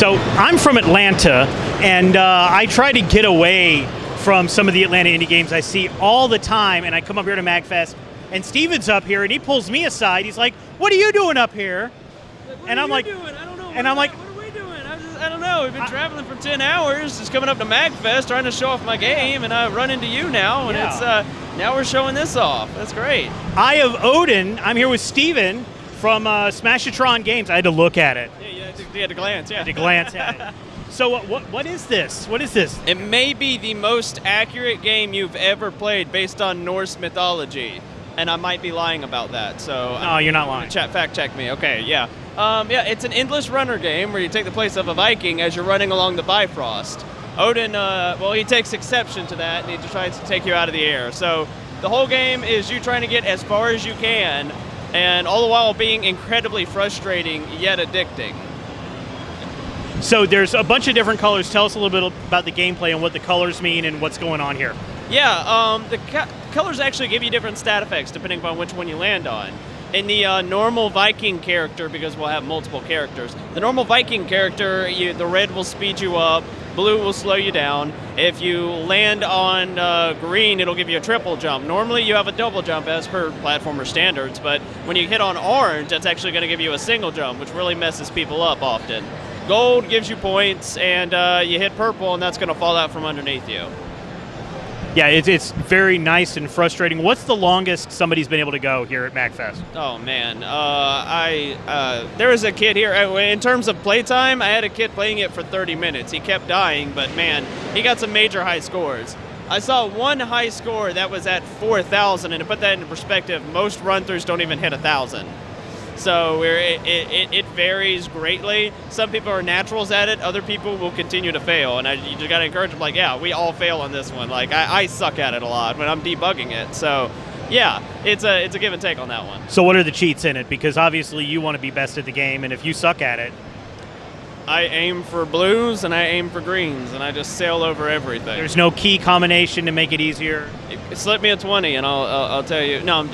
So I'm from Atlanta, and I try to get away from some of the Atlanta indie games I see all the time, and I come up here to MAGFest, and Steven's up here, and he pulls me aside. He's like, "What are you doing up here?" What are you doing? I don't know. And I'm like, what are we doing? I don't know. We've been traveling for 10 hours, just coming up to MAGFest, trying to show off my game, and I run into you now, and it's now we're showing this off. That's great. I have Odin. I'm here with Steven from Smashatron Games. I had to look at it. Yeah, you had to glance. Yeah. I had to glance at it. So what is this? What is this? It may be the most accurate game you've ever played based on Norse mythology, and I might be lying about that. So no, you're not lying. Fact check me. Okay, yeah. It's an endless runner game where you take the place of a Viking as you're running along the Bifrost. Odin, he takes exception to that, and he just tries to take you out of the air. So the whole game is you trying to get as far as you can, and all the while being incredibly frustrating yet addicting. So there's a bunch of different colors. Tell us a little bit about the gameplay and what the colors mean and what's going on here. Yeah, the colors actually give you different stat effects depending upon which one you land on. In the normal Viking character, because we'll have multiple characters, the normal Viking character, the red will speed you up, blue will slow you down. If you land on green, it'll give you a triple jump. Normally you have a double jump as per platformer standards, but when you hit on orange, that's actually going to give you a single jump, which really messes people up often. Gold gives you points, and you hit purple, and that's going to fall out from underneath you. Yeah, it's very nice and frustrating. What's the longest somebody's been able to go here at MAGFest? Oh man, there was a kid here. In terms of playtime, I had a kid playing it for 30 minutes. He kept dying, but man, he got some major high scores. I saw one high score that was at 4,000, and to put that into perspective, most run-throughs don't even hit 1,000. So it varies greatly. Some people are naturals at it. Other people will continue to fail. And you just got to encourage them, like, yeah, we all fail on this one. Like, I suck at it a lot when I'm debugging it. So, yeah, it's a give and take on that one. So what are the cheats in it? Because obviously you want to be best at the game, and if you suck at it... I aim for blues and I aim for greens, and I just sail over everything. There's no key combination to make it easier? Slip me a 20 and I'll tell you. No.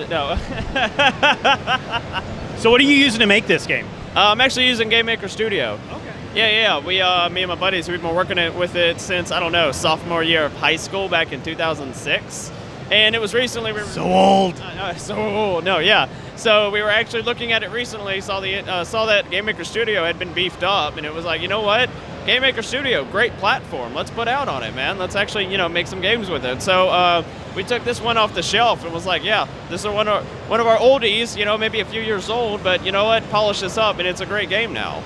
So what are you using to make this game? I'm actually using Game Maker Studio. Okay. Yeah. Me and my buddies, we've been working with it since, I don't know, sophomore year of high school back in 2006. And it was recently... So old. So old. No, yeah. So we were actually looking at it recently, saw that Game Maker Studio had been beefed up, and it was like, you know what? Game Maker Studio, great platform. Let's put out on it, man. Let's actually, make some games with it. So we took this one off the shelf and was like, yeah, this is one of our oldies, maybe a few years old, but you know what? Polish this up, and it's a great game now.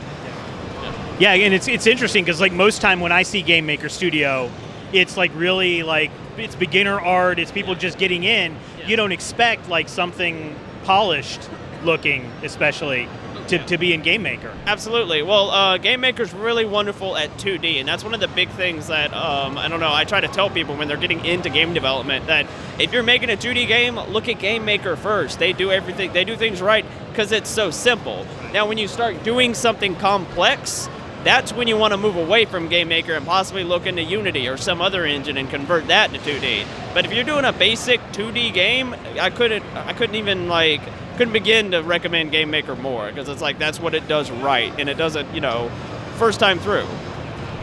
Yeah, and it's interesting because like most time when I see Game Maker Studio, it's like really like it's beginner art. It's people just getting in. Yeah. You don't expect like something polished looking, especially. To be in Game Maker. Absolutely. Well, Game Maker's really wonderful at 2D, and that's one of the big things that, I try to tell people when they're getting into game development, that if you're making a 2D game, look at Game Maker first. They do everything, they do things right because it's so simple. Now, when you start doing something complex, that's when you want to move away from Game Maker and possibly look into Unity or some other engine and convert that to 2D. But if you're doing a basic 2D game, I couldn't begin to recommend Game Maker more, because it's like that's what it does right, and it does it, first time through.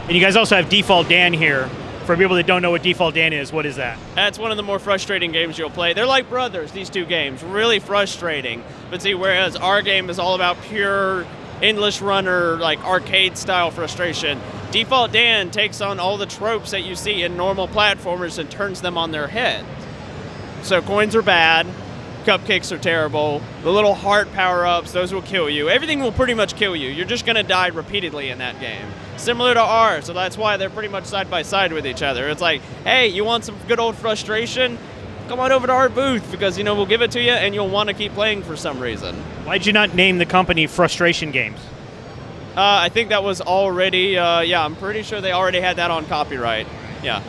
And you guys also have Default Dan here. For people that don't know what Default Dan is, what is that? That's one of the more frustrating games you'll play. They're like brothers, these two games, really frustrating. But see, whereas our game is all about pure endless runner, like arcade style frustration, Default Dan takes on all the tropes that you see in normal platformers and turns them on their head. So coins are bad, cupcakes are terrible, the little heart power-ups, those will kill you. Everything will pretty much kill you. You're just going to die repeatedly in that game. Similar to ours, so that's why they're pretty much side by side with each other. It's like, hey, you want some good old frustration? Come on over to our booth, because, we'll give it to you and you'll want to keep playing for some reason. Why'd you not name the company Frustration Games? I think that was already, I'm pretty sure they already had that on copyright. Yeah.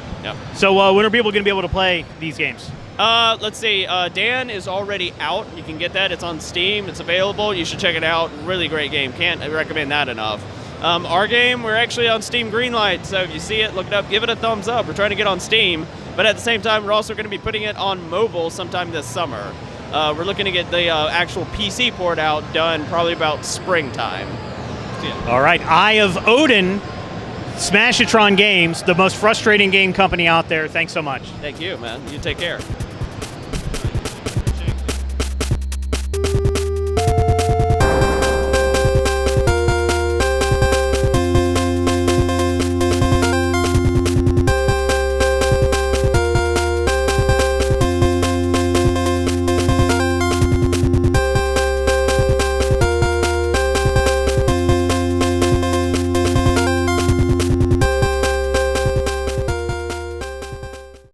So when are people going to be able to play these games? Let's see, Dan is already out. You can get that. It's on Steam. It's available. You should check it out. Really great game. Can't recommend that enough. Our game, we're actually on Steam Greenlight, so if you see it, look it up, give it a thumbs up. We're trying to get on Steam, but at the same time, we're also going to be putting it on mobile sometime this summer. We're looking to get the actual PC port out done probably about springtime. to you. All right, Eye of Odin, Smashatron Games, the most frustrating game company out there. Thanks so much. Thank you, man. You take care.